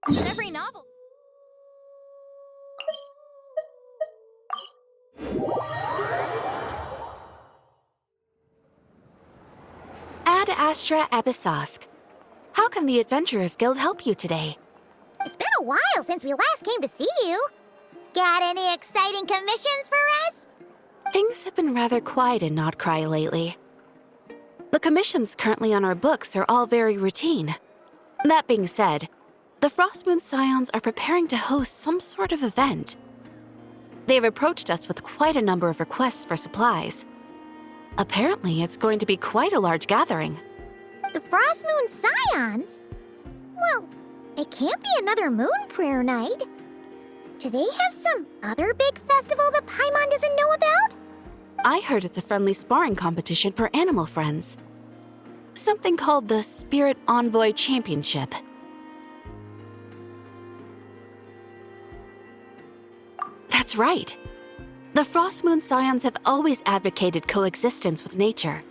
But every novel... Ad Astra Abyssosk. How can the Adventurers Guild help you today? It's been a while since we last came to see you. Got any exciting commissions for us? Things have been rather quiet in Nodcry lately. The commissions currently on our books are all very routine. That being said, the Frostmoon Scions are preparing to host some sort of event. They've approached us with quite a number of requests for supplies. Apparently, it's going to be quite a large gathering. The Frostmoon Scions? Well, it can't be another Moon Prayer Night. Do they have some other big festival that Paimon doesn't know about? I heard it's a friendly sparring competition for animal friends. Something called the Spirit Envoy Championship. That's right. The Frostmoon Scions have always advocated coexistence with nature,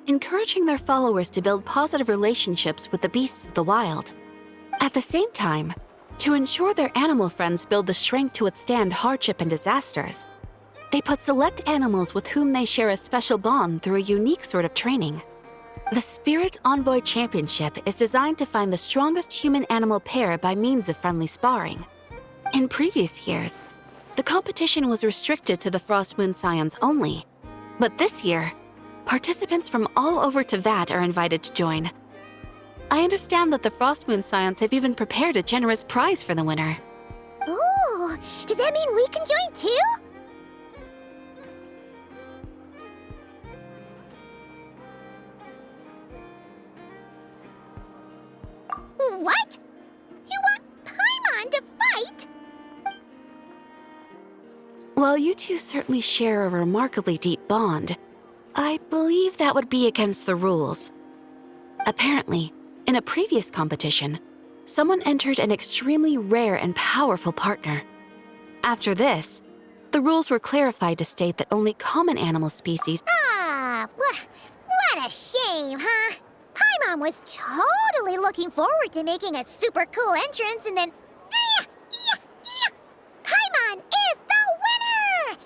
encouraging their followers to build positive relationships with the beasts of the wild. At the same time, to ensure their animal friends build the strength to withstand hardship and disasters, they put select animals with whom they share a special bond through a unique sort of training. The Spirit Envoy Championship is designed to find the strongest human-animal pair by means of friendly sparring. In previous years, the competition was restricted to the Frostmoon Scions only, but this year, participants from all over Teyvat are invited to join. I understand that the Frostmoon Scions have even prepared a generous prize for the winner. Ooh, does that mean we can join too? What? You want Paimon to fight? While you two certainly share a remarkably deep bond, I believe that would be against the rules. Apparently, in a previous competition, someone entered an extremely rare and powerful partner. After this, the rules were clarified to state that only common animal species... Ah, what a shame, huh? Paimon was totally looking forward to making a super cool entrance and then... Paimon is the winner!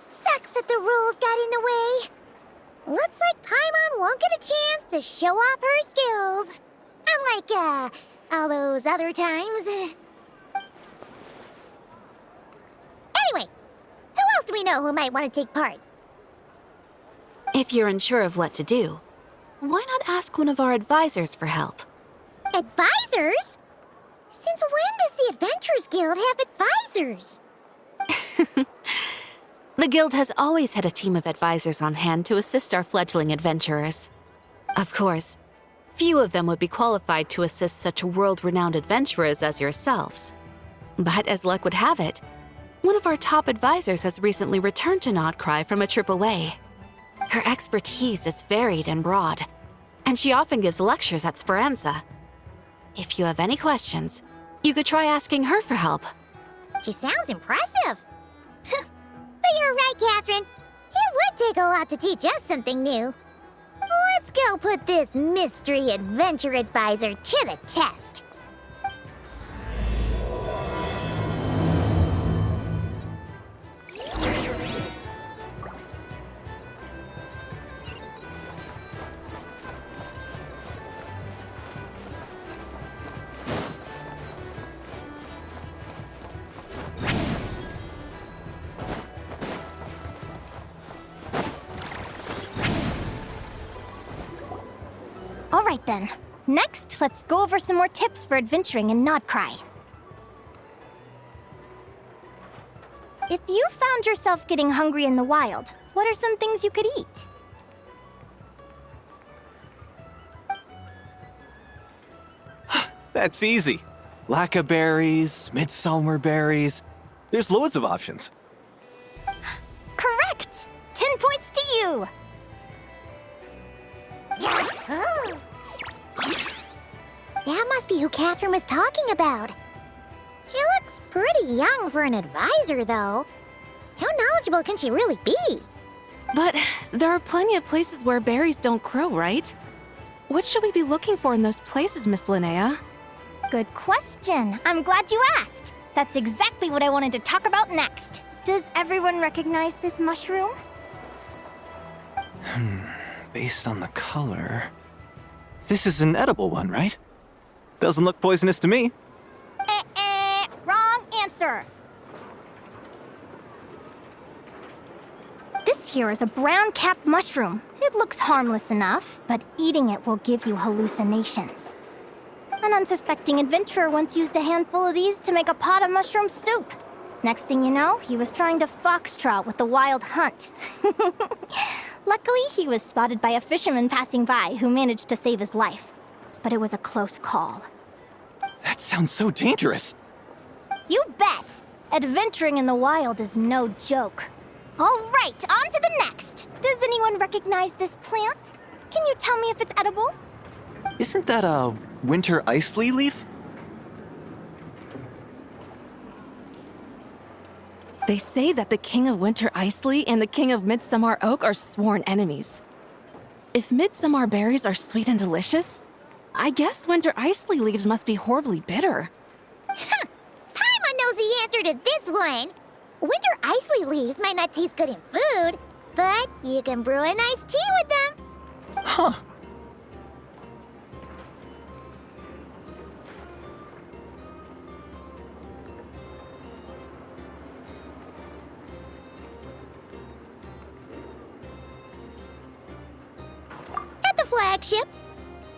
Sucks that the rules got in the way. Looks like Paimon won't get a chance to show off her skills. Unlike, all those other times. Anyway, who else do we know who might want to take part? If you're unsure of what to do, why not ask one of our advisors for help? Advisors? Since when does the Adventurers Guild have advisors? The Guild has always had a team of advisors on hand to assist our fledgling adventurers. Of course, few of them would be qualified to assist such world-renowned adventurers as yourselves. But as luck would have it, one of our top advisors has recently returned to Nodcry from a trip away. Her expertise is varied and broad, and she often gives lectures at Speranza. If you have any questions, you could try asking her for help. She sounds impressive. But you're right, Catherine. It would take a lot to teach us something new. Let's go put this mystery adventure advisor to the test. All right then. Next, let's go over some more tips for adventuring in Nodcry. If you found yourself getting hungry in the wild, what are some things you could eat? That's easy. Lacca berries, midsummer berries. There's loads of options. Correct! 10 points to you! Oh. That must be who Catherine was talking about. She looks pretty young for an advisor, though. How knowledgeable can she really be? But there are plenty of places where berries don't grow, right? What should we be looking for in those places, Miss Linnea? Good question. I'm glad you asked. That's exactly what I wanted to talk about next. Does everyone recognize this mushroom? Based on the color... This is an edible one, right? Doesn't look poisonous to me. Wrong answer. This here is a brown cap mushroom. It looks harmless enough, but eating it will give you hallucinations. An unsuspecting adventurer once used a handful of these to make a pot of mushroom soup. Next thing you know, he was trying to foxtrot with the wild hunt. Luckily, he was spotted by a fisherman passing by who managed to save his life. But it was a close call. That sounds so dangerous. You bet! Adventuring in the wild is no joke. All right, on to the next. Does anyone recognize this plant? Can you tell me if it's edible? Isn't that a winter ice leaf? They say that the King of Winter Isley and the King of Midsummer Oak are sworn enemies. If Midsummer berries are sweet and delicious, I guess Winter Isley leaves must be horribly bitter. Paimon knows the answer to this one. Winter isley leaves might not taste good in food, but you can brew a nice tea with them. Huh. At the flagship.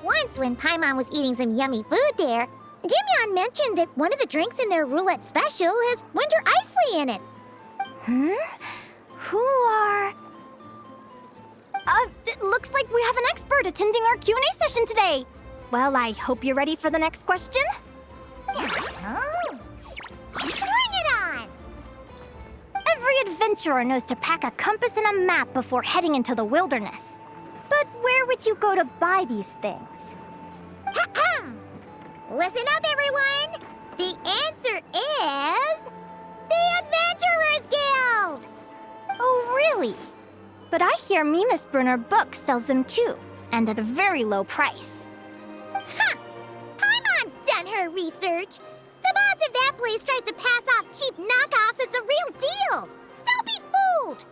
Once, when Paimon was eating some yummy food there, Dimyon mentioned that one of the drinks in their roulette special has winter isley in it. Who are... it looks like we have an expert attending our Q&A session today. Well, I hope you're ready for the next question. Oh, bring it on! Every adventurer knows to pack a compass and a map before heading into the wilderness. But where would you go to buy these things? Listen up, everyone! The answer is... the Adventurers Guild! Oh, really? But I hear Mimas Brunner Books sells them too, and at a very low price. Ha! Paimon's done her research. The boss of that place tries to pass off cheap knockoffs as the real deal. Don't be fooled!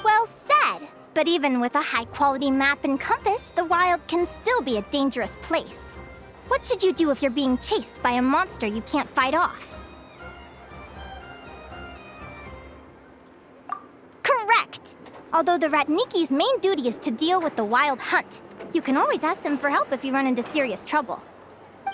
Well said. But even with a high-quality map and compass, the wild can still be a dangerous place. What should you do if you're being chased by a monster you can't fight off? Correct! Although the Ratniki's main duty is to deal with the wild hunt, you can always ask them for help if you run into serious trouble.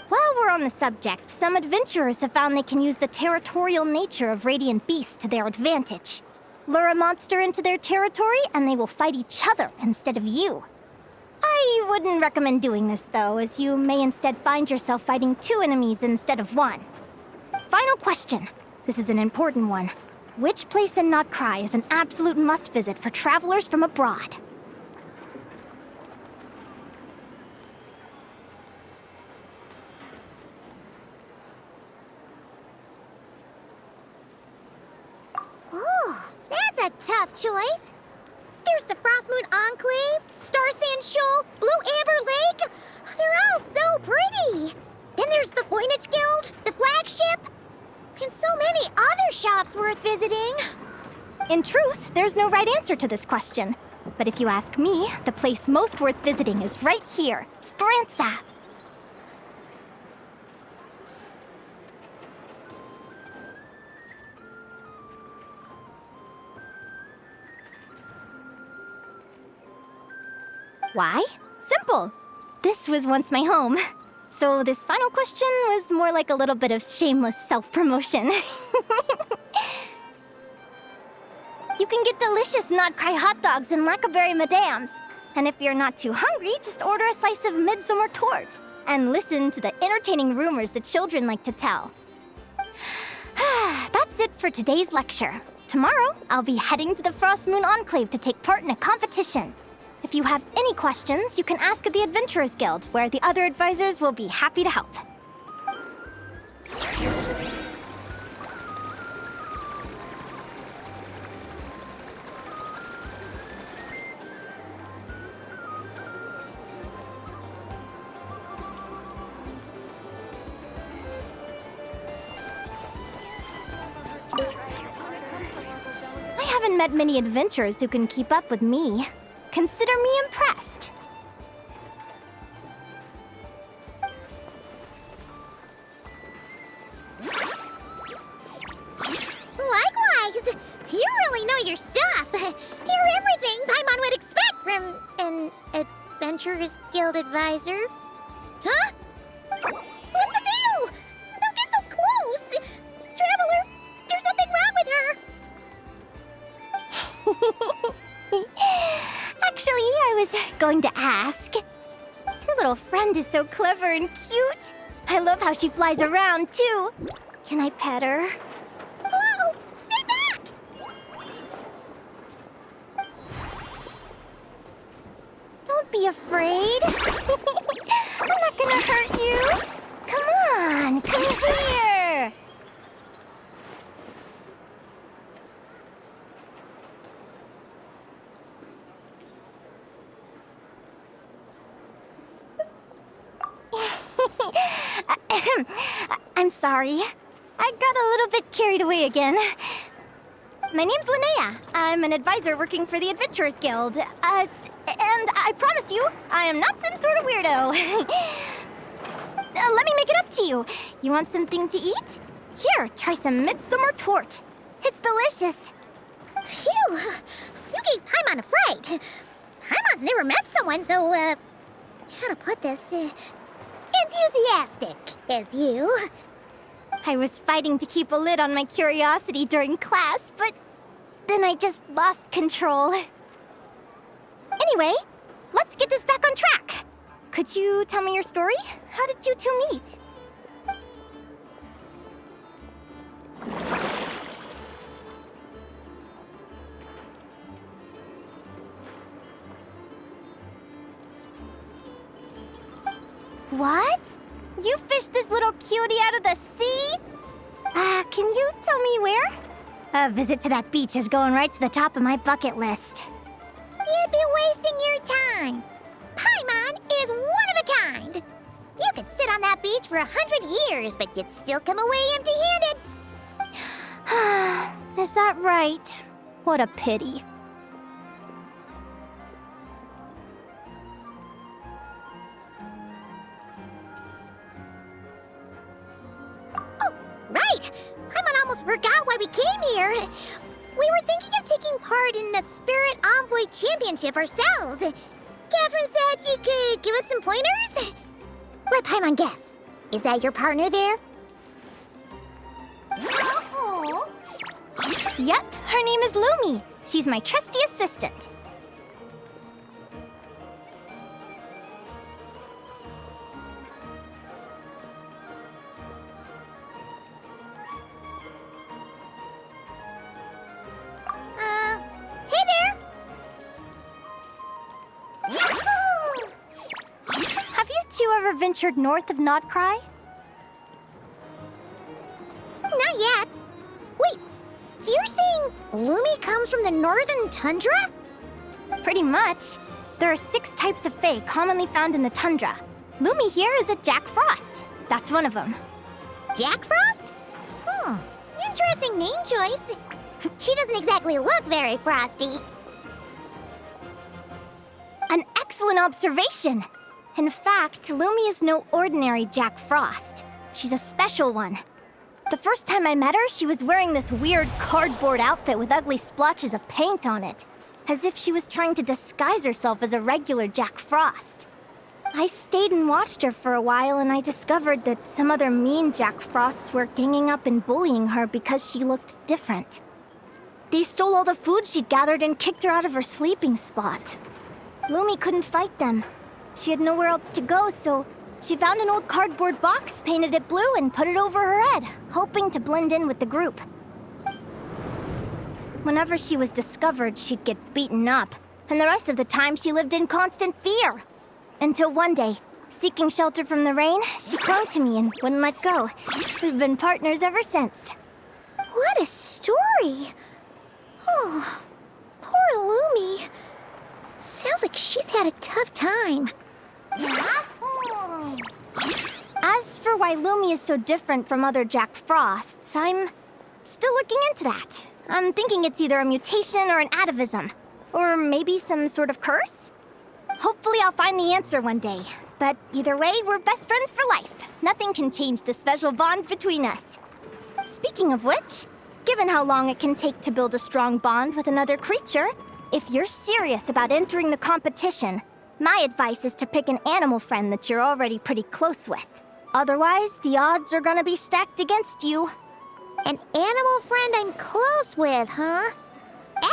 While we're on the subject, some adventurers have found they can use the territorial nature of radiant beasts to their advantage. Lure a monster into their territory, and they will fight each other instead of you. I wouldn't recommend doing this, though, as you may instead find yourself fighting two enemies instead of one. Final question. This is an important one. Which place in Notcry is an absolute must-visit for travelers from abroad? Oh, that's a tough choice. There's the Frostmoon Enclave, Star Sand Shoal, Blue Amber Lake. They're all so pretty. Then there's the Voynich Guild, the flagship, and so many other shops worth visiting. In truth, there's no right answer to this question. But if you ask me, the place most worth visiting is right here, Speranza. Why? Simple. This was once my home. So this final question was more like a little bit of shameless self-promotion. You can get delicious Notcry hot dogs and Lackaberry Madams. And if you're not too hungry, just order a slice of midsummer tort. And listen to the entertaining rumors the children like to tell. That's it for today's lecture. Tomorrow, I'll be heading to the Frostmoon Enclave to take part in a competition. If you have any questions, you can ask at the Adventurers Guild, where the other advisors will be happy to help. met many adventurers who can keep up with me. Consider me impressed. Likewise! You really know your stuff. You're everything Paimon would expect from an Adventurers Guild advisor. Huh? What's the deal? Don't get so close! Traveler, there's something wrong with her! Actually, I was going to ask. Your little friend is so clever and cute. I love how she flies around, too. Can I pet her? Whoa! Stay back! Don't be afraid. I'm not gonna hurt you. Come on, come here. I'm sorry. I got a little bit carried away again. My name's Linnea. I'm an advisor working for the Adventurers Guild. And I promise you, I am not some sort of weirdo. Let me make it up to you. You want something to eat? Here, try some midsummer tort. It's delicious. Phew! You gave Paimon a fright. Paimon's never met someone so, how to put this, enthusiastic as you. I was fighting to keep a lid on my curiosity during class, but then I just lost control. Anyway, let's get this back on track. Could you tell me your story? How did you two meet? What? You fished this little cutie out of the sea? Can you tell me where? A visit to that beach is going right to the top of my bucket list. You'd be wasting your time. Paimon is one of a kind. You could sit on that beach for 100 years, but you'd still come away empty-handed. Is that right? What a pity. Right! Paimon almost forgot why we came here. We were thinking of taking part in the Spirit Envoy Championship ourselves. Catherine said you could give us some pointers? Let Paimon guess. Is that your partner there? Oh. Yep, her name is Lumi. She's my trusty assistant. Hey there! Have you two ever ventured north of Nodcry? Not yet. Wait, so you're saying Lumi comes from the northern tundra? Pretty much. There are 6 types of Fae commonly found in the tundra. Lumi here is a Jack Frost. That's one of them. Jack Frost? Interesting name choice. She doesn't exactly look very frosty. An excellent observation. In fact, Lumi is no ordinary Jack Frost. She's a special one. The first time I met her, she was wearing this weird cardboard outfit with ugly splotches of paint on it, as if she was trying to disguise herself as a regular Jack Frost. I stayed and watched her for a while, and I discovered that some other mean Jack Frosts were ganging up and bullying her because she looked different. They stole all the food she'd gathered and kicked her out of her sleeping spot. Lumi couldn't fight them. She had nowhere else to go, so she found an old cardboard box, painted it blue, and put it over her head, hoping to blend in with the group. Whenever she was discovered, she'd get beaten up, and the rest of the time she lived in constant fear. Until one day, seeking shelter from the rain, she clung to me and wouldn't let go. We've been partners ever since. What a story! Oh, poor Lumi. Sounds like she's had a tough time. As for why Lumi is so different from other Jack Frosts, I'm still looking into that. I'm thinking it's either a mutation or an atavism. Or maybe some sort of curse? Hopefully I'll find the answer one day. But either way, we're best friends for life. Nothing can change the special bond between us. Speaking of which, given how long it can take to build a strong bond with another creature, if you're serious about entering the competition, my advice is to pick an animal friend that you're already pretty close with. Otherwise, the odds are gonna be stacked against you. An animal friend I'm close with, huh?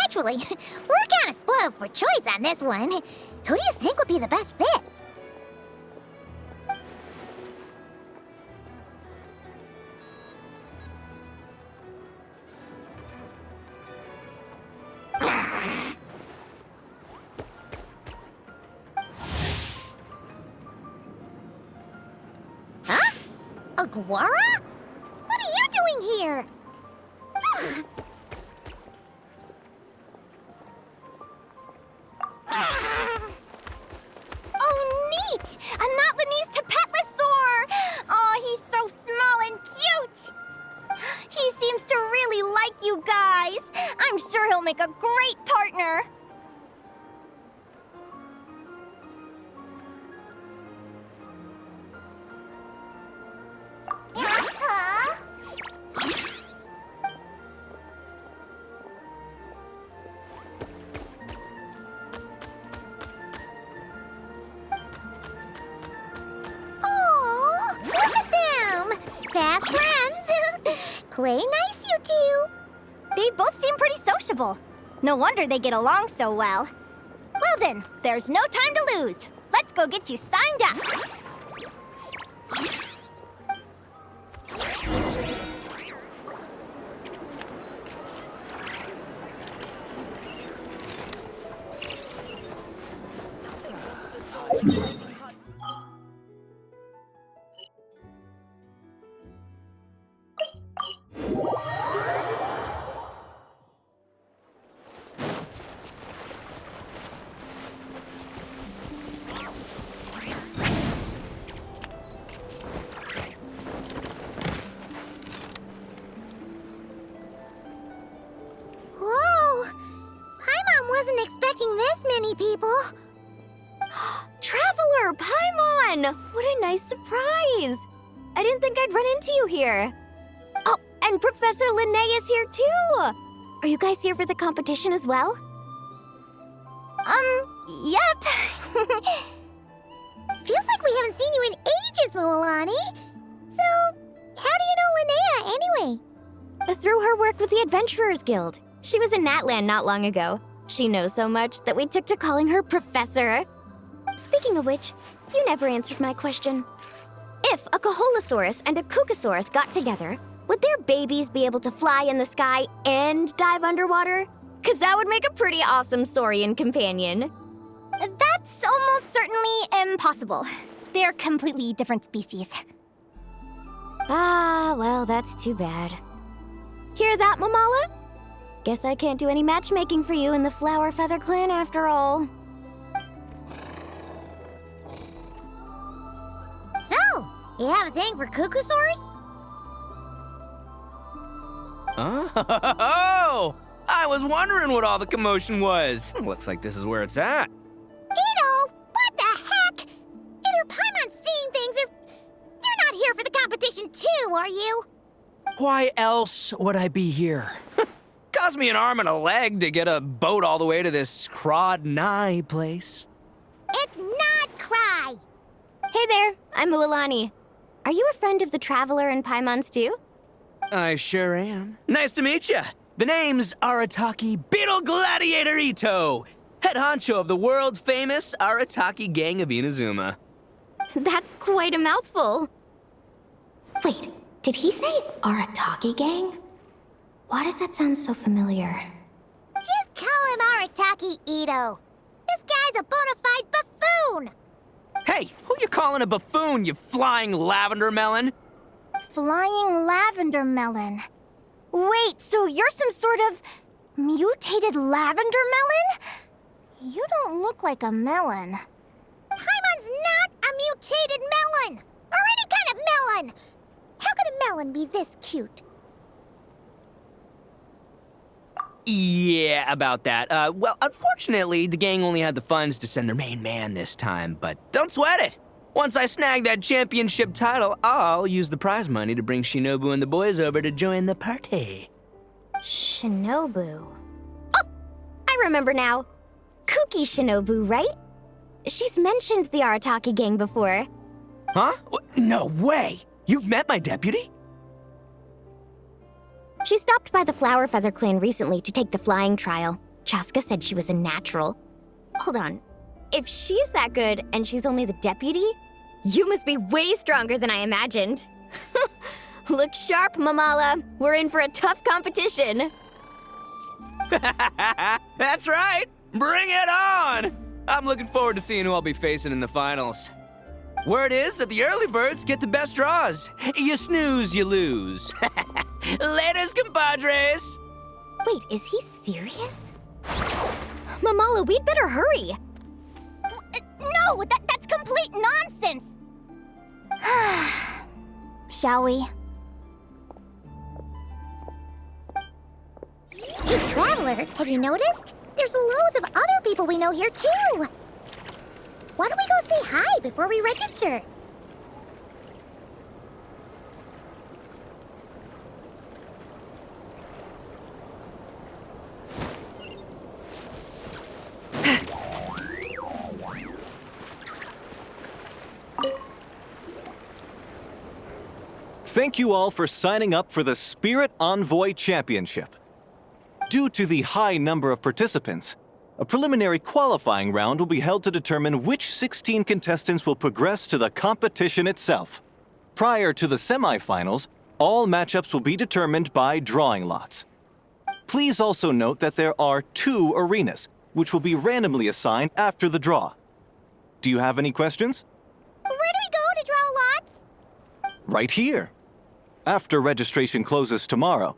Actually, we're kind of spoiled for choice on this one. Who do you think would be the best fit? Huh? Aguara? What are you doing here? Oh, neat! A Notlanese Tapetlosaur! Oh, he's so small and cute! He seems to really like you guys. I'm sure he'll make a great partner. Huh? Oh, look at them! Fast friends! Play nice, you two! They both seem pretty sociable. No wonder they get along so well. Well then, there's no time to lose. Let's go get you signed up. Whoa! Paimon wasn't expecting this many people. Traveler, Paimon! What a nice surprise! I didn't think I'd run into you here. Oh, and Professor Linnea is here too! Are you guys here for the competition as well? Yep. Feels like we haven't seen you in ages, Moalani. So, how do you know Linnea anyway? Through her work with the Adventurers Guild. She was in Natland not long ago. She knows so much that we took to calling her Professor. Speaking of which, you never answered my question. If a Caholosaurus and a Kookasaurus got together, would their babies be able to fly in the sky and dive underwater? 'Cause that would make a pretty awesome saurian companion. That's almost certainly impossible. They're completely different species. Ah, well, that's too bad. Hear that, Mamala? Guess I can't do any matchmaking for you in the Flower Feather Clan after all. So, you have a thing for Kookasaurs? Oh! I was wondering what all the commotion was. Looks like this is where it's at. Ito, what the heck? Either Paimon's seeing things or you're not here for the competition too, are you? Why else would I be here? Cost me an arm and a leg to get a boat all the way to this Crod Nye place. It's not Cry. Hey there, I'm Mualani. Are you a friend of the Traveler and Paimon's too? I sure am. Nice to meet ya. The name's Arataki Beetle Gladiator Ito, head honcho of the world-famous Arataki Gang of Inazuma. That's quite a mouthful. Wait, did he say Arataki Gang? Why does that sound so familiar? Just call him Arataki Ito. This guy's a bona fide buffoon. Hey, who you calling a buffoon, you flying lavender melon? Flying lavender melon. Wait, so you're some sort of mutated lavender melon? You don't look like a melon. Paimon's not a mutated melon, or any kind of melon. How could a melon be this cute? Yeah, about that. Well, unfortunately, the gang only had the funds to send their main man this time, but don't sweat it. Once I snag that championship title, I'll use the prize money to bring Shinobu and the boys over to join the party. Shinobu. Oh! I remember now. Kuki Shinobu, right? She's mentioned the Arataki gang before. Huh? No way! You've met my deputy? She stopped by the Flower Feather clan recently to take the flying trial. Chaska said she was a natural. Hold on. If she's that good and she's only the deputy, you must be way stronger than I imagined. Look sharp, Mamala. We're in for a tough competition. That's right! Bring it on! I'm looking forward to seeing who I'll be facing in the finals. Word is that the early birds get the best draws. You snooze, you lose. Laters, compadres! Wait, is he serious? Mamala, we'd better hurry. No, that's complete nonsense! Shall we? Hey, Traveler, have you noticed? There's loads of other people we know here, too. Why don't we go say hi before we register? Thank you all for signing up for the Spirit Envoy Championship. Due to the high number of participants, a preliminary qualifying round will be held to determine which 16 contestants will progress to the competition itself. Prior to the semifinals, all matchups will be determined by drawing lots. Please also note that there are 2 arenas, which will be randomly assigned after the draw. Do you have any questions? Where do we go to draw lots? Right here. After registration closes tomorrow,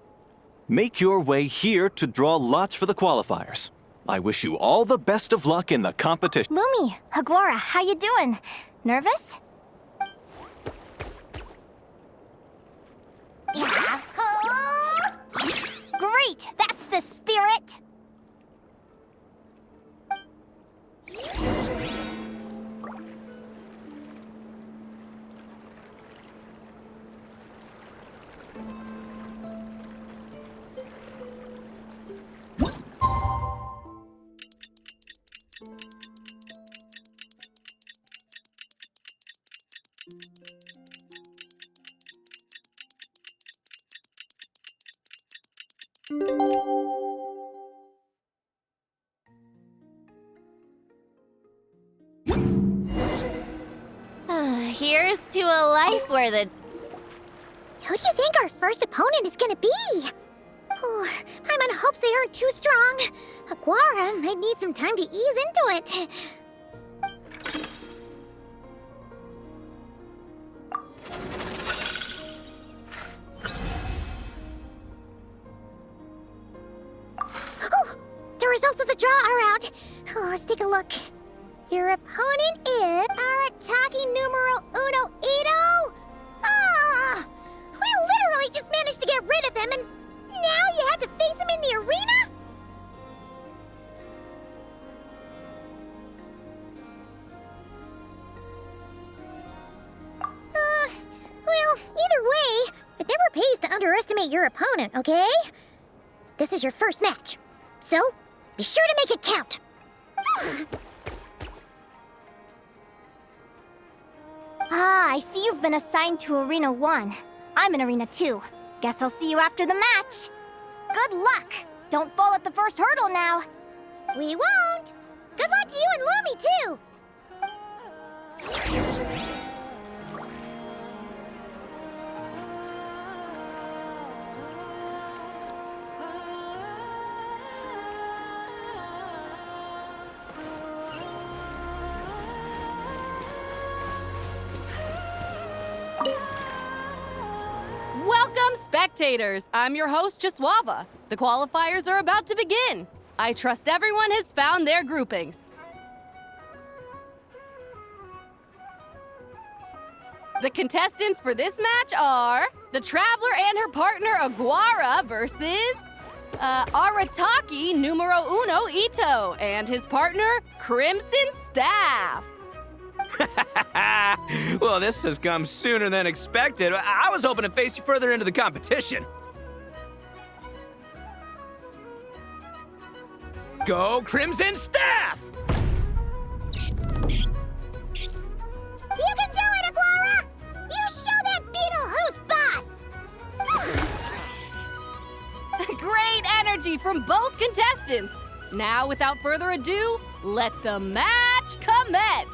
make your way here to draw lots for the qualifiers. I wish you all the best of luck in the competition. Lumi, Haguara, how you doing? Nervous? Yeah. Great, that's the spirit! Here's to a life where the... Who do you think our first opponent is gonna be? Oh, Paimon hopes they aren't too strong. Aguara might need some time to ease into it. Oh, the results of the draw are out. Oh, let's take a look. Your opponent is Arataki numero uno Ito? Ah! We literally just managed to get rid of him, and now you have to face him in the arena? Well, either way, it never pays to underestimate your opponent, okay? This is your first match, so be sure to make it count. Ah, I see you've been assigned to Arena 1. I'm in Arena 2. Guess I'll see you after the match. Good luck! Don't fall at the first hurdle now. We won't! Good luck to you and Lumi, too! Welcome, spectators! I'm your host, Jaswava. The qualifiers are about to begin. I trust everyone has found their groupings. The contestants for this match are the Traveler and her partner Aguara versus Arataki numero uno Ito and his partner, Crimson Staff. Well, this has come sooner than expected. I was hoping to face you further into the competition. Go Crimson Staff! You can do it, Aguara! You show that beetle who's boss! Great energy from both contestants. Now, without further ado, let the match commence.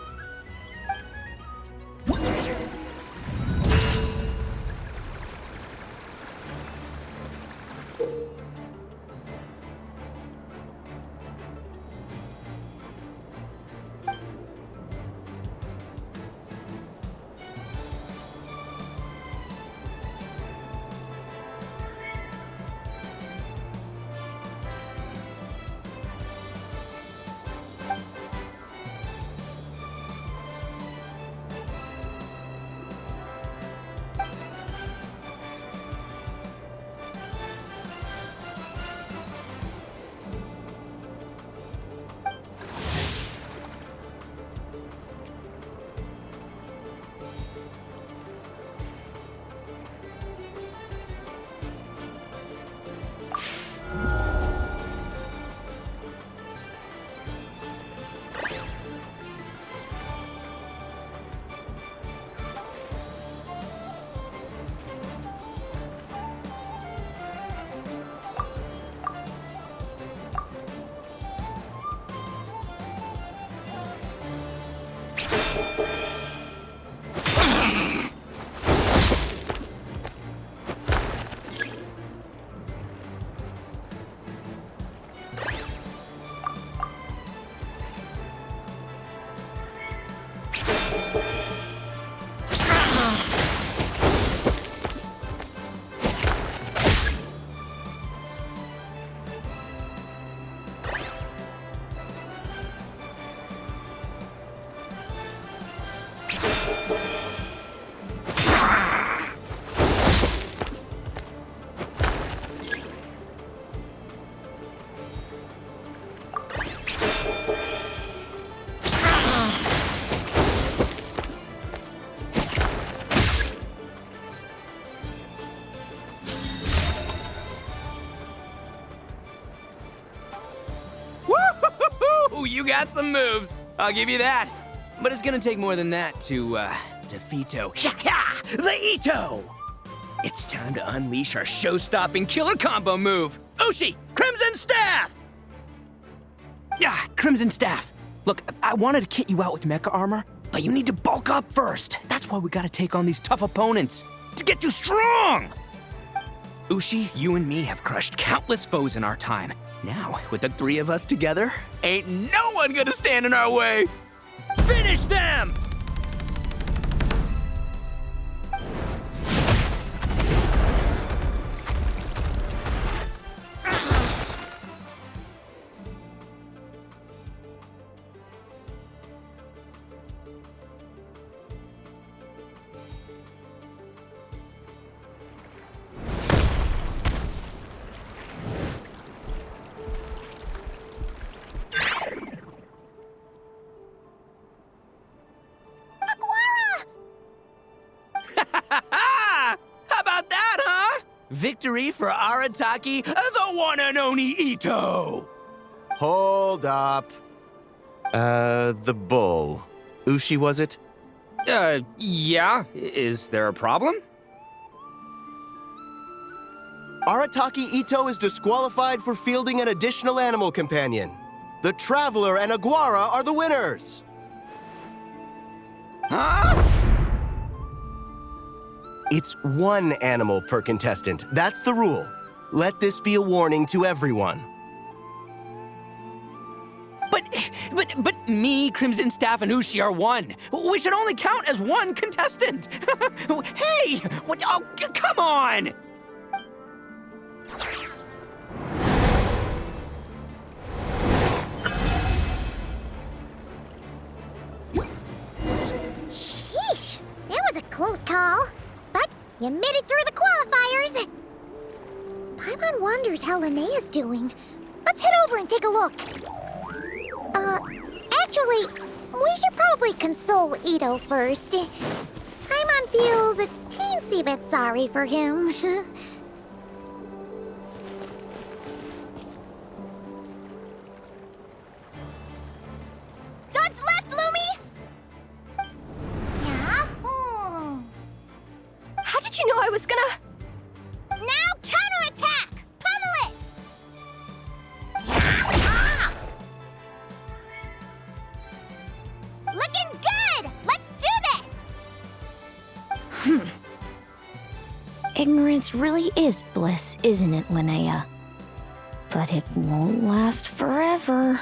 You got some moves. I'll give you that. But it's gonna take more than that to defeat the Ito! It's time to unleash our show-stopping killer combo move. Ushi, Crimson Staff! Crimson Staff. Look, I wanted to kit you out with mecha armor, but you need to bulk up first. That's why we gotta take on these tough opponents, to get you strong! Ushi, you and me have crushed countless foes in our time. Now, with the three of us together, ain't no one gonna stand in our way! Finish them! How about that, huh? Victory for Arataki, the one and only Ito! Hold up. The bull. Ushi, was it? Yeah. Is there a problem? Arataki Ito is disqualified for fielding an additional animal companion. The Traveler and Aguara are the winners. Huh? It's one animal per contestant. That's the rule. Let this be a warning to everyone. But me, Crimson Staff, and Ushi are one. We should only count as one contestant. Hey! What? Oh, come on! Sheesh, that was a close call. But you made it through the qualifiers. Paimon wonders how Linnea's doing. Let's head over and take a look. Actually, we should probably console Ito first. Paimon feels a teensy bit sorry for him. Dodge left, Lumi! Yeah? How did you know I was gonna... Now counterattack! Pummel it! Ah! Looking good! Let's do this! Ignorance really is bliss, isn't it, Linnea? But it won't last forever.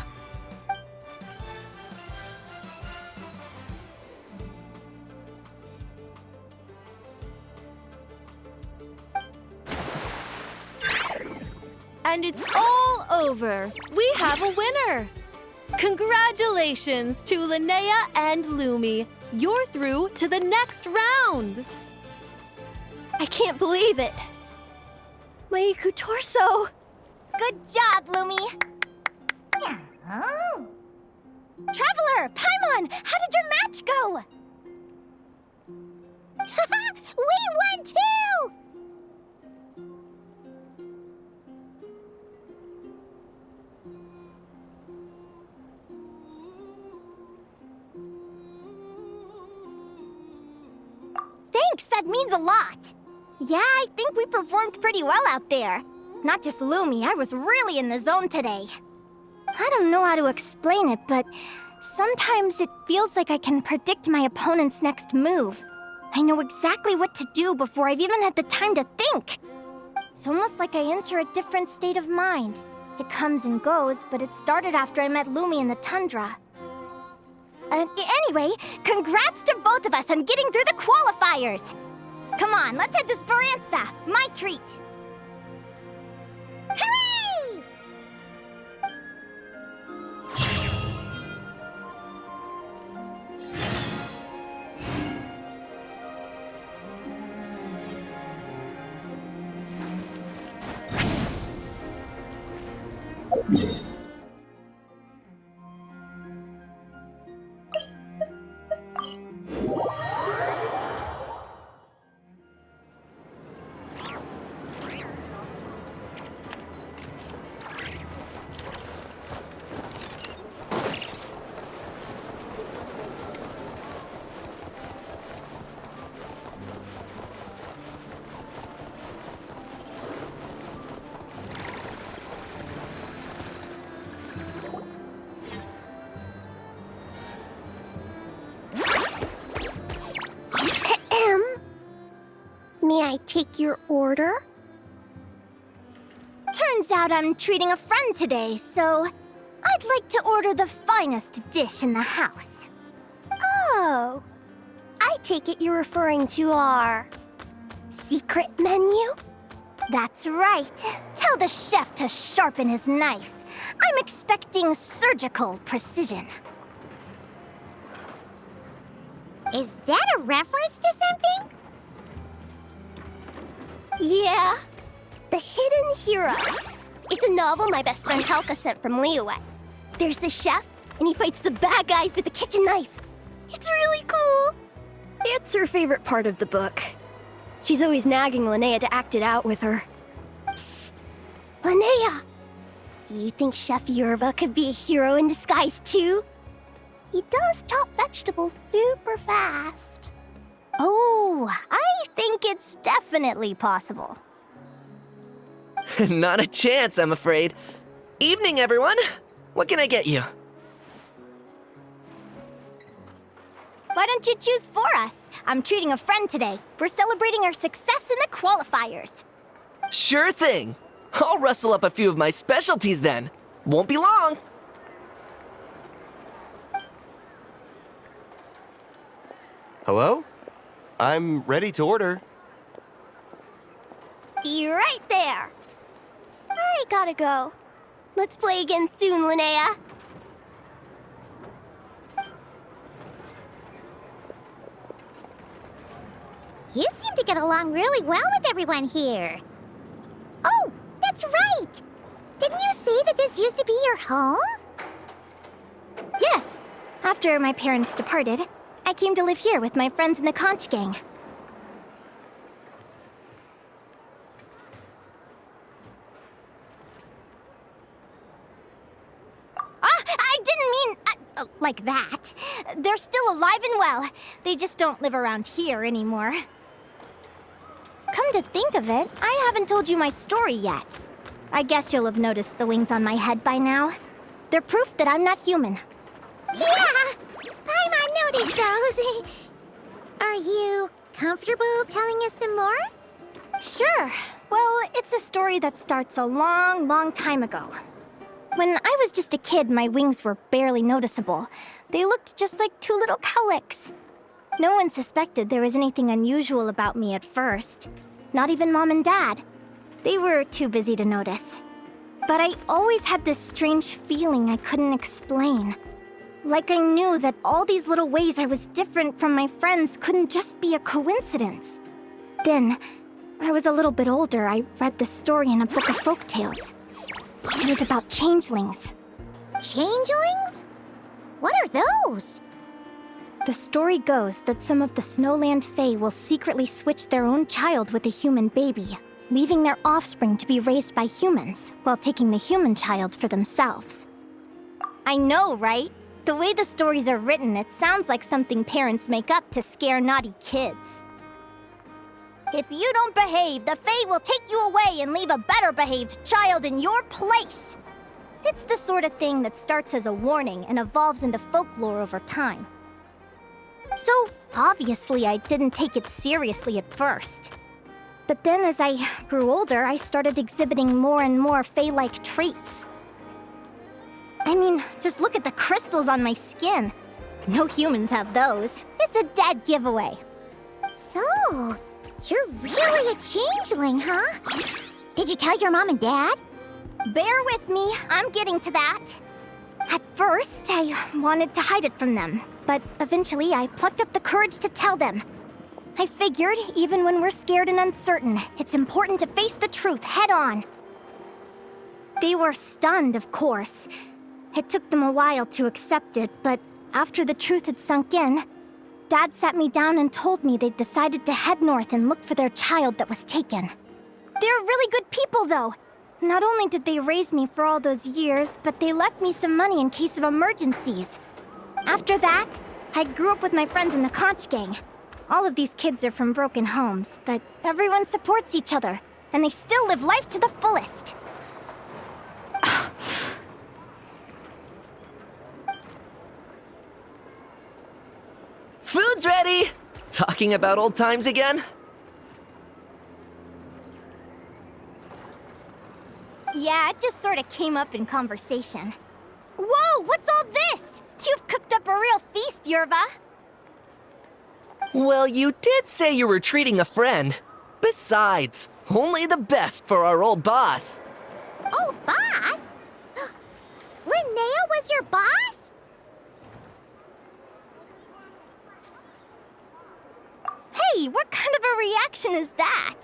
And it's all over. We have a winner. Congratulations to Linnea and Lumi. You're through to the next round. I can't believe it. My Iku torso. Good job, Lumi. Oh. Traveler, Paimon, how did your match go? We won too! Thanks, that means a lot. Yeah, I think we performed pretty well out there. Not just Lumi, I was really in the zone today. I don't know how to explain it, but sometimes it feels like I can predict my opponent's next move. I know exactly what to do before I've even had the time to think. It's almost like I enter a different state of mind. It comes and goes, but it started after I met Lumi in the tundra. Anyway, congrats to both of us on getting through the qualifiers! Come on, let's head to Speranza, my treat! Hooray! May I take your order? Turns out I'm treating a friend today, so I'd like to order the finest dish in the house. Oh, I take it you're referring to our secret menu? That's right. Tell the chef to sharpen his knife. I'm expecting surgical precision. Is that a reference to something? Yeah. The Hidden Hero. It's a novel my best friend Helka sent from Liyue. There's the chef, and he fights the bad guys with a kitchen knife. It's really cool. It's her favorite part of the book. She's always nagging Linnea to act it out with her. Psst. Linnea, do you think Chef Yerba could be a hero in disguise too? He does chop vegetables super fast. Oh, I think it's definitely possible. Not a chance, I'm afraid. Evening, everyone. What can I get you? Why don't you choose for us? I'm treating a friend today. We're celebrating our success in the qualifiers. Sure thing. I'll rustle up a few of my specialties then. Won't be long. Hello? I'm ready to order. Be right there. I gotta go. Let's play again soon, Linnea. You seem to get along really well with everyone here. Oh, that's Didn't you say that this used to be your home? Yes. After my parents departed, I came to live here with my friends in the conch gang. I didn't mean like that. They're still alive and well. They just don't live around here anymore. Come to think of it, I haven't told you my story yet. I guess you'll have noticed the wings on my head by now. They're proof that I'm not human. Yeah! Paimon noticed those. Are you comfortable telling us some more? Sure. Well, it's a story that starts a long, long time ago. When I was just a kid, my wings were barely noticeable. They looked just like two little cowlicks. No one suspected there was anything unusual about me at first. Not even Mom and Dad. They were too busy to notice. But I always had this strange feeling I couldn't explain. Like I knew that all these little ways I was different from my friends couldn't just be a coincidence. Then, I was a little bit older, I read this story in a book of folktales. It was about changelings. Changelings? What are those? The story goes that some of the Snowland Fae will secretly switch their own child with a human baby, leaving their offspring to be raised by humans, while taking the human child for themselves. I know, right? The way the stories are written, it sounds like something parents make up to scare naughty kids. If you don't behave, the Fae will take you away and leave a better-behaved child in your place! It's the sort of thing that starts as a warning and evolves into folklore over time. So, obviously, I didn't take it seriously at first. But then as I grew older, I started exhibiting more and more Fae-like traits. I mean, just look at the crystals on my skin. No humans have those. It's a dead giveaway. So, you're really a changeling, huh? Did you tell your mom and dad? Bear with me, I'm getting to that. At first, I wanted to hide it from them, but eventually I plucked up the courage to tell them. I figured, even when we're scared and uncertain, it's important to face the truth head on. They were stunned, of course. It took them a while to accept it, but after the truth had sunk in, Dad sat me down and told me they'd decided to head north and look for their child that was taken. They're really good people, though. Not only did they raise me for all those years, but they left me some money in case of emergencies. After that, I grew up with my friends in the conch gang. All of these kids are from broken homes, but everyone supports each other, and they still live life to the fullest. Food's ready! Talking about old times again? Yeah, it just sort of came up in conversation. Whoa, what's all this? You've cooked up a real feast, Yerva. Well, you did say you were treating a friend. Besides, only the best for our old boss. Oh, boss? Linnea was your boss? Hey, what kind of a reaction is that?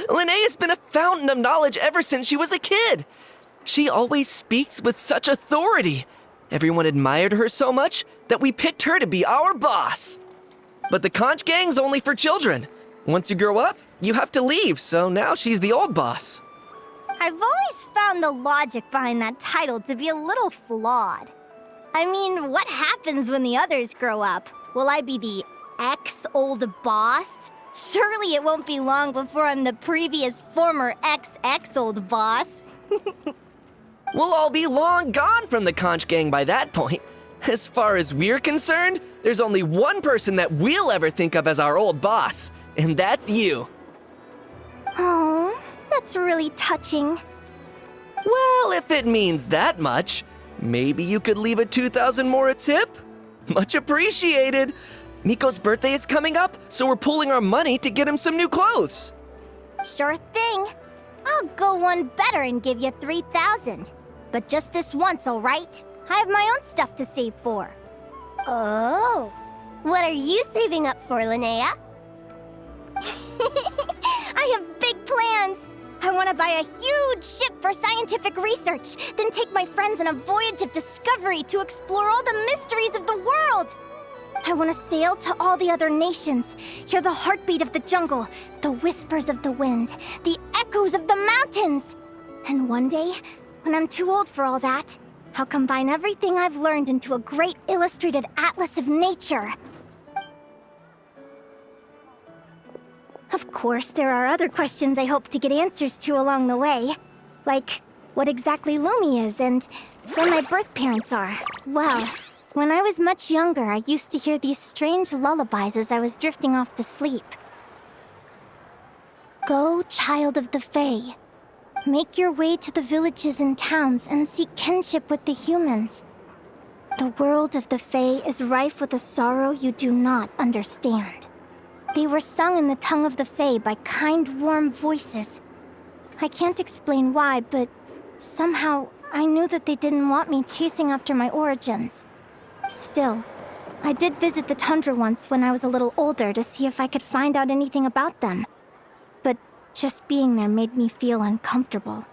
Linnea's been a fountain of knowledge ever since she was a kid. She always speaks with such authority. Everyone admired her so much that we picked her to be our boss. But the conch gang's only for children. Once you grow up, you have to leave, so now she's the old boss. I've always found the logic behind that title to be a little flawed. I mean, what happens when the others grow up? Will I be the ex-old boss? Surely it won't be long before I'm the previous former ex-old boss. We'll all be long gone from the conch gang by that point. As far as we're concerned, there's only one person that we'll ever think of as our old boss, and that's you. Oh, that's really touching. Well, if it means that much, maybe you could leave a 2,000 more a tip? Much appreciated. Miko's birthday is coming up, so we're pooling our money to get him some new clothes. Sure thing. I'll go one better and give you 3,000. But just this once, all right? I have my own stuff to save for. Oh, what are you saving up for, Linnea? I have big plans. I want to buy a huge ship for scientific research, then take my friends on a voyage of discovery to explore all the mysteries of the world. I want to sail to all the other nations, hear the heartbeat of the jungle, the whispers of the wind, the echoes of the mountains. And one day, when I'm too old for all that, I'll combine everything I've learned into a great illustrated atlas of nature. Of course, there are other questions I hope to get answers to along the way. Like, what exactly Lumi is and where my birth parents are. Well, when I was much younger, I used to hear these strange lullabies as I was drifting off to sleep. Go, child of the Fae. Make your way to the villages and towns and seek kinship with the humans. The world of the Fae is rife with a sorrow you do not understand. They were sung in the tongue of the Fae by kind, warm voices. I can't explain why, but somehow I knew that they didn't want me chasing after my origins. Still, I did visit the tundra once when I was a little older to see if I could find out anything about them. But just being there made me feel uncomfortable.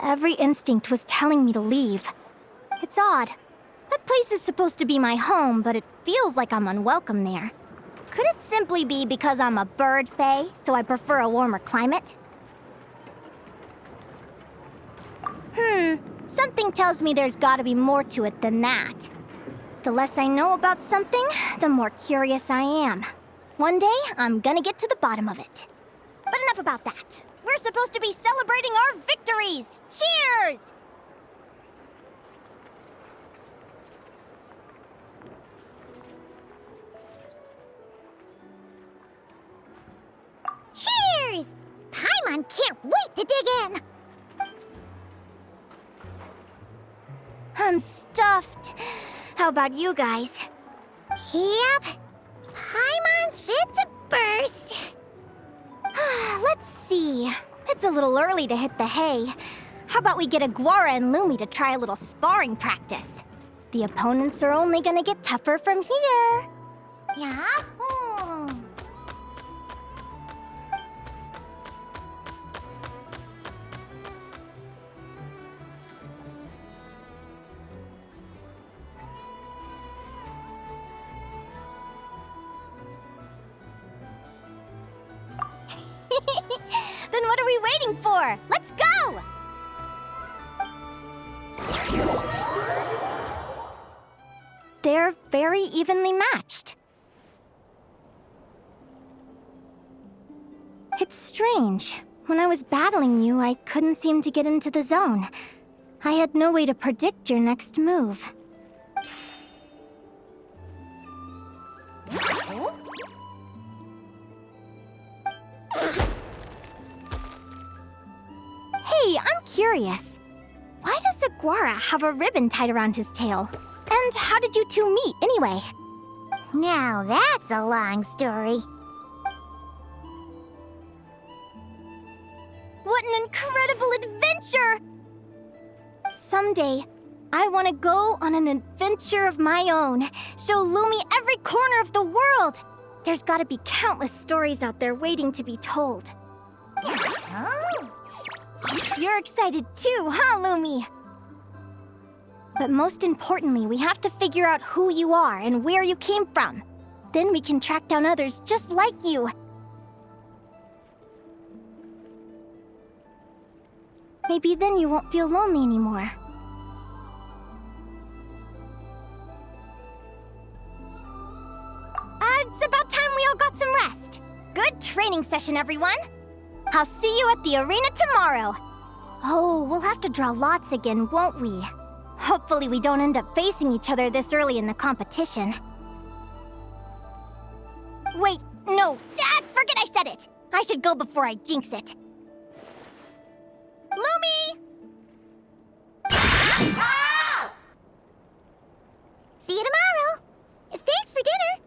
Every instinct was telling me to leave. It's odd. That place is supposed to be my home, but it feels like I'm unwelcome there. Could it simply be because I'm a bird fae, so I prefer a warmer climate? Something tells me there's gotta be more to it than that. The less I know about something, the more curious I am. One day, I'm gonna get to the bottom of it. But enough about that. We're supposed to be celebrating our victories! Cheers! Cheers! Paimon can't wait to dig in! I'm stuffed. How about you guys? Yep. Paimon's fit to burst. Let's see. It's a little early to hit the hay. How about we get Aguara and Lumi to try a little sparring practice? The opponents are only gonna get tougher from here. Yahoo! Then what are we waiting for? Let's go! They're very evenly matched. It's strange. When I was battling you, I couldn't seem to get into the zone. I had no way to predict your next move. Hey, I'm curious. Why does Aguara have a ribbon tied around his tail? And how did you two meet, anyway? Now that's a long story. What an incredible adventure! Someday, I want to go on an adventure of my own. Show Lumi every corner of the world. There's gotta be countless stories out there waiting to be told. Oh. You're excited too, huh, Lumi? But most importantly, we have to figure out who you are and where you came from. Then we can track down others just like you. Maybe then you won't feel lonely anymore. It's about time we all got some rest. Good training session, everyone. I'll see you at the arena tomorrow. Oh, we'll have to draw lots again, won't we? Hopefully we don't end up facing each other this early in the competition. Wait, no, forget I said it. I should go before I jinx it. Lumi! See you tomorrow. Thanks for dinner.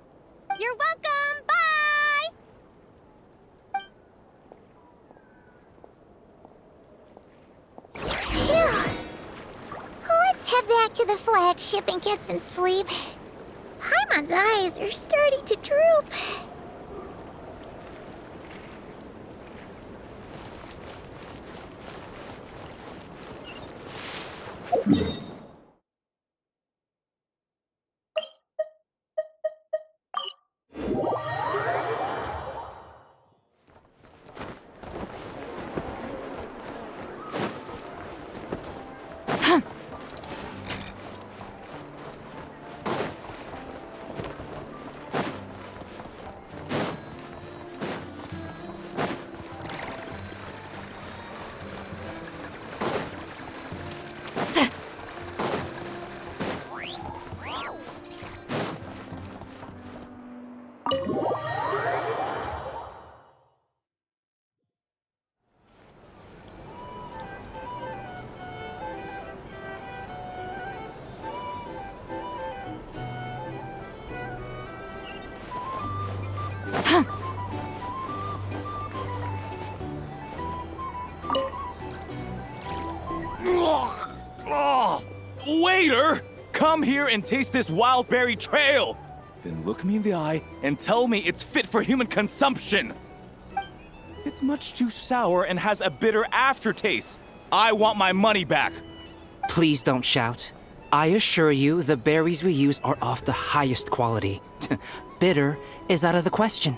You're welcome, bye! Phew. Let's head back to the flagship and get some sleep. Paimon's eyes are starting to droop. Waiter! Come here and taste this wild berry trail! Then look me in the eye and tell me it's fit for human consumption! It's much too sour and has a bitter aftertaste. I want my money back! Please don't shout. I assure you, the berries we use are of the highest quality. Bitter is out of the question.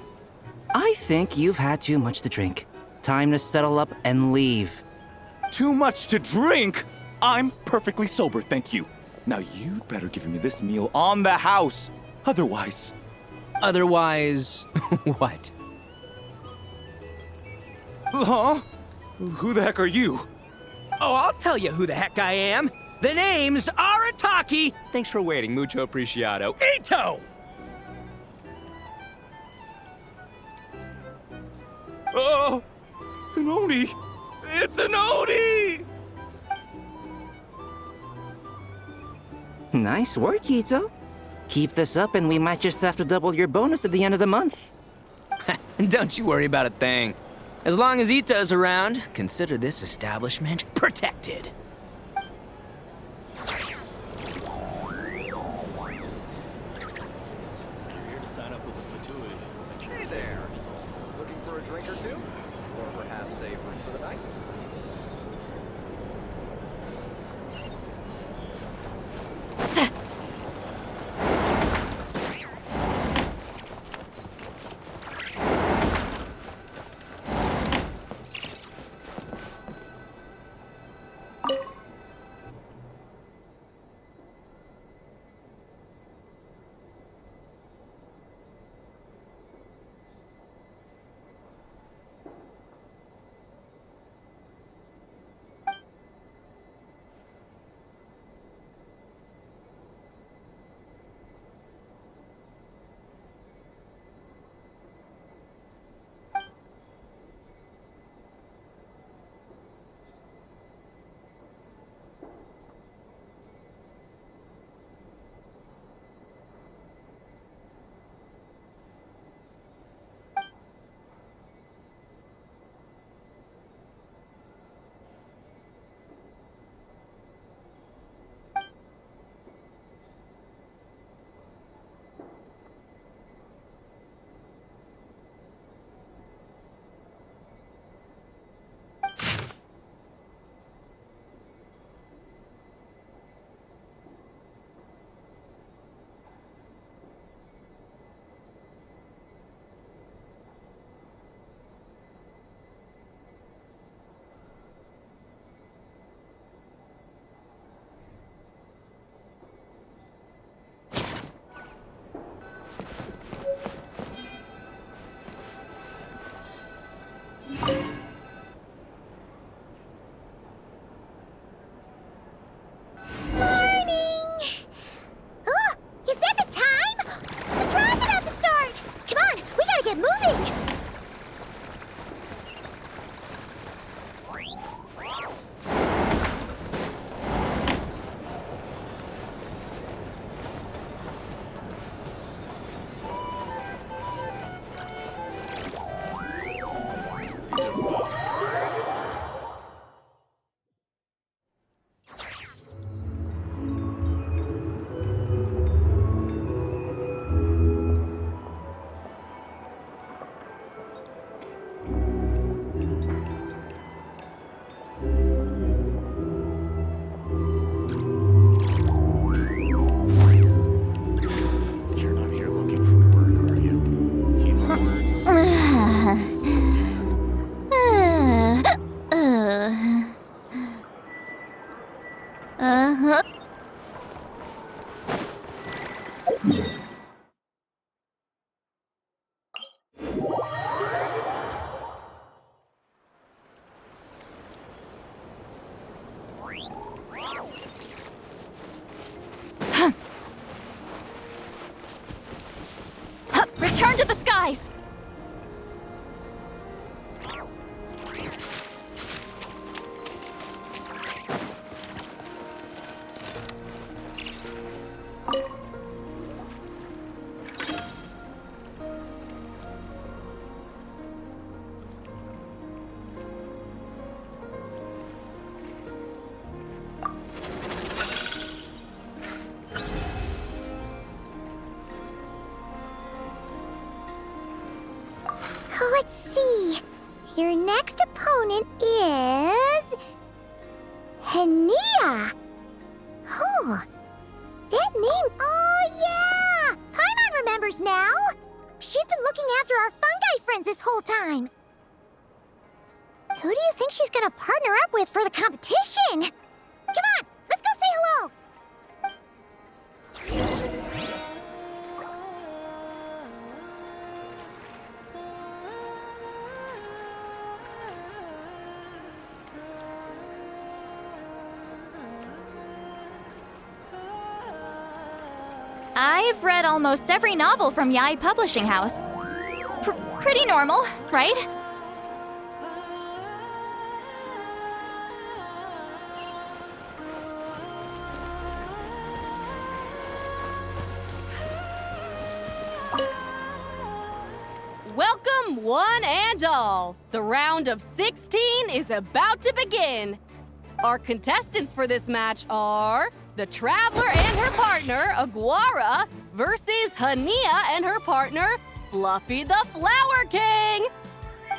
I think you've had too much to drink. Time to settle up and leave. Too much to drink? I'm perfectly sober, thank you. Now you'd better give me this meal on the house. Otherwise... Otherwise, what? Huh? Who the heck are you? Oh, I'll tell you who the heck I am. The name's Arataki. Thanks for waiting, mucho apreciado. Ito! Oh, an Oni! It's an Oni! Nice work, Ito. Keep this up and we might just have to double your bonus at the end of the month. Don't you worry about a thing. As long as Ito's around, consider this establishment protected. Here to sign up with a fatuity. Hey there. Looking for a drink or two? Or perhaps a room for the night? Return to the skies! Let's see. Your next opponent is... Linnea. Oh, that name... Oh, yeah! Paimon remembers now! She's been looking after our fungi friends this whole time. Who do you think she's gonna partner up with for the competition? Come on, let's go say hello! I've read almost every novel from Yai Publishing House. Pretty normal, right? Welcome, one and all. The round of 16 is about to begin. Our contestants for this match are the Traveler and her partner, Aguara, versus Linnea and her partner, Fluffy the Flower King.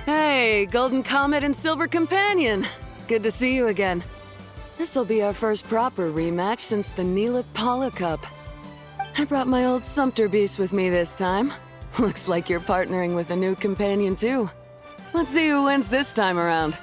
Hey, Golden Comet and Silver Companion. Good to see you again. This'll be our first proper rematch since the Neela Paula Cup. I brought my old Sumpter Beast with me this time. Looks like you're partnering with a new companion too. Let's see who wins this time around.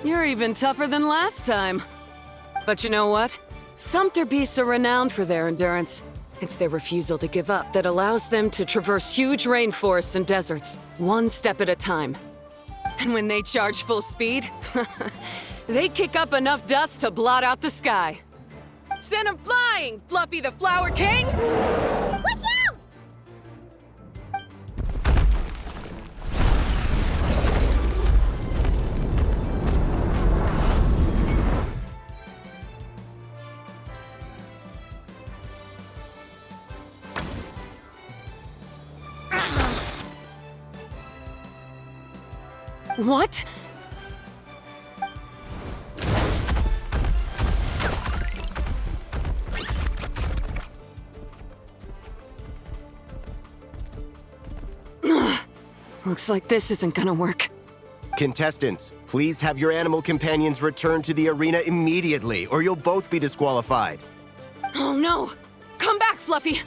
You're even tougher than last time. But you know what? Sumpter beasts are renowned for their endurance. It's their refusal to give up that allows them to traverse huge rainforests and deserts, one step at a time. And when they charge full speed, they kick up enough dust to blot out the sky. Send 'em flying, Fluffy the Flower King! Watch out! What? Looks like this isn't gonna work. Contestants, please have your animal companions return to the arena immediately, or you'll both be disqualified. Oh no! Come back, Fluffy!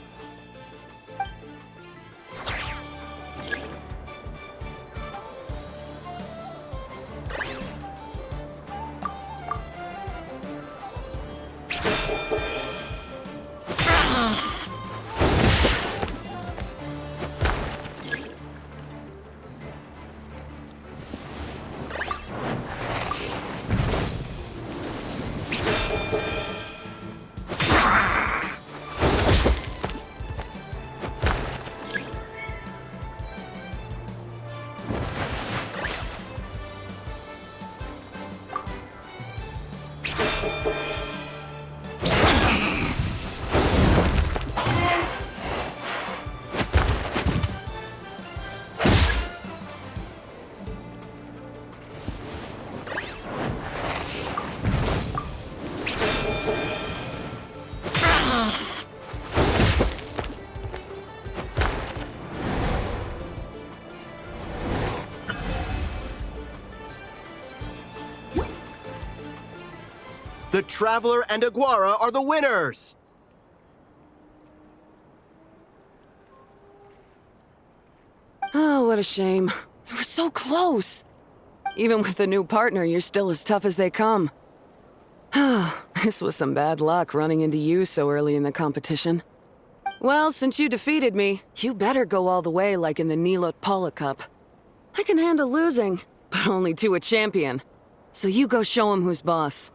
The Traveler and Aguara are the winners! Oh, what a shame. You were so close. Even with a new partner, you're still as tough as they come. This was some bad luck running into you so early in the competition. Well, since you defeated me, you better go all the way like in the Nilot Paula Cup. I can handle losing, but only to a champion. So you go show him who's boss.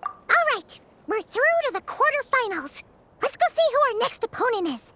All right, we're through to the quarterfinals. Let's go see who our next opponent is.